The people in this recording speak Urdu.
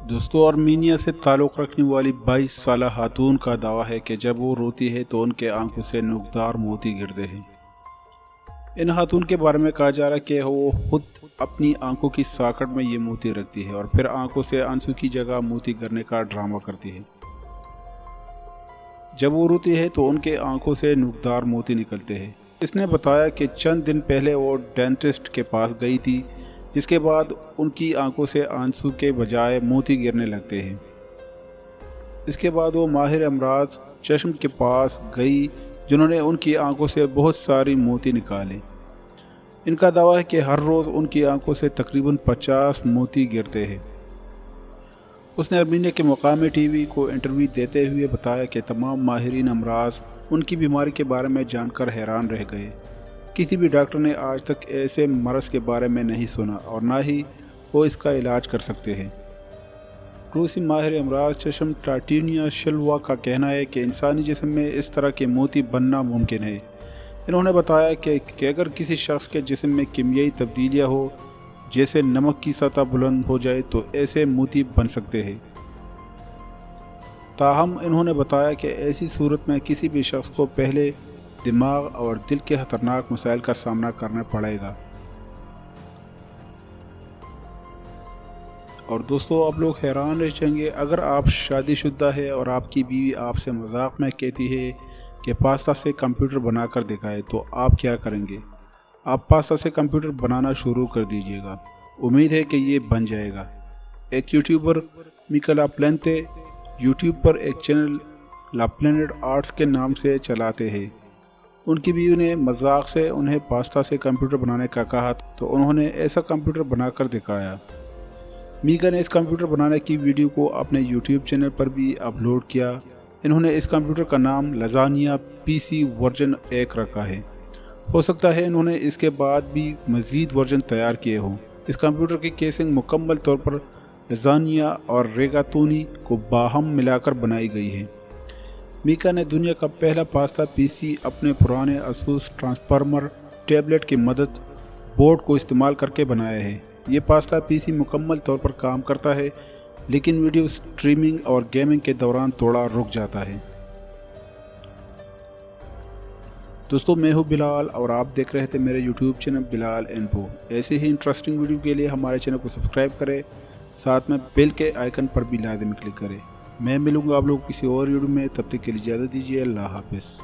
دوستوں آرمینیا سے تعلق رکھنے والی 22 سالہ خاتون کا دعویٰ ہے کہ جب وہ روتی ہے تو ان کے آنکھوں سے نوکدار موتی گرتے ہیں۔ ان خاتون کے بارے میں کہا جا رہا ہے کہ وہ خود اپنی آنکھوں کی ساکٹ میں یہ موتی رکھتی ہے اور پھر آنکھوں سے آنسو کی جگہ موتی گرنے کا ڈرامہ کرتی ہے۔ جب وہ روتی ہے تو ان کے آنکھوں سے نوکدار موتی نکلتے ہیں۔ اس نے بتایا کہ چند دن پہلے وہ ڈینٹسٹ کے پاس گئی تھی، جس کے بعد ان کی آنکھوں سے آنسو کے بجائے موتی گرنے لگتے ہیں۔ اس کے بعد وہ ماہر امراض چشم کے پاس گئی، جنہوں نے ان کی آنکھوں سے بہت ساری موتی نکالے۔ ان کا دعویٰ ہے کہ ہر روز ان کی آنکھوں سے تقریباً 50 موتی گرتے ہیں۔ اس نے آرمینیا کے مقامی ٹی وی کو انٹرویو دیتے ہوئے بتایا کہ تمام ماہرین امراض ان کی بیماری کے بارے میں جان کر حیران رہ گئے۔ کسی بھی ڈاکٹر نے آج تک ایسے مرض کے بارے میں نہیں سنا اور نہ ہی وہ اس کا علاج کر سکتے ہیں۔ روسی ماہر امراض چشم ٹاٹینیا شلوا کا کہنا ہے کہ انسانی جسم میں اس طرح کے موتی بننا ممکن ہے۔ انہوں نے بتایا کہ اگر کسی شخص کے جسم میں کیمیائی تبدیلیاں ہو، جیسے نمک کی سطح بلند ہو جائے، تو ایسے موتی بن سکتے ہیں۔ تاہم انہوں نے بتایا کہ ایسی صورت میں کسی بھی شخص کو پہلے دماغ اور دل کے خطرناک مسائل کا سامنا کرنا پڑے گا۔ اور دوستو آپ لوگ حیران رہ جائیں گے، اگر آپ شادی شدہ ہے اور آپ کی بیوی آپ سے مذاق میں کہتی ہے کہ پاستا سے کمپیوٹر بنا کر دکھائے، تو آپ کیا کریں گے؟ آپ پاستا سے کمپیوٹر بنانا شروع کر دیجئے گا۔ امید ہے کہ یہ بن جائے گا۔ ایک یوٹیوبر میکا لاپلینتے یوٹیوب پر ایک چینل لاپلینٹ آرٹس کے نام سے چلاتے ہیں۔ ان کی بیوی نے مذاق سے انہیں پاستا سے کمپیوٹر بنانے کا کہا تو انہوں نے ایسا کمپیوٹر بنا کر دکھایا۔ میکا نے اس کمپیوٹر بنانے کی ویڈیو کو اپنے یوٹیوب چینل پر بھی اپلوڈ کیا۔ انہوں نے اس کمپیوٹر کا نام لزانیا PC ورژن 1 رکھا ہے۔ ہو سکتا ہے انہوں نے اس کے بعد بھی مزید ورژن تیار کیے ہوں۔ اس کمپیوٹر کی کیسنگ مکمل طور پر لزانیا اور ریگاتونی کو باہم ملا کر بنائی گئی ہے۔ میکا نے دنیا کا پہلا پاستا PC اپنے پرانے اسوس ٹرانسفارمر ٹیبلٹ کی مدد بورڈ کو استعمال کر کے بنایا ہے۔ یہ پاستا PC مکمل طور پر کام کرتا ہے، لیکن ویڈیو سٹریمنگ اور گیمنگ کے دوران تھوڑا رک جاتا ہے۔ دوستو میں ہوں بلال اور آپ دیکھ رہے تھے میرے یوٹیوب چینل بلال انفو۔ ایسے ہی انٹرسٹنگ ویڈیو کے لیے ہمارے چینل کو سبسکرائب کریں، ساتھ میں بیل کے آئیکن پر بھی لازمی کلک کریں۔ میں ملوں گا آپ لوگ کسی اور ویڈیو میں، تب تک کے لیے اجازت دیجیے۔ اللہ حافظ۔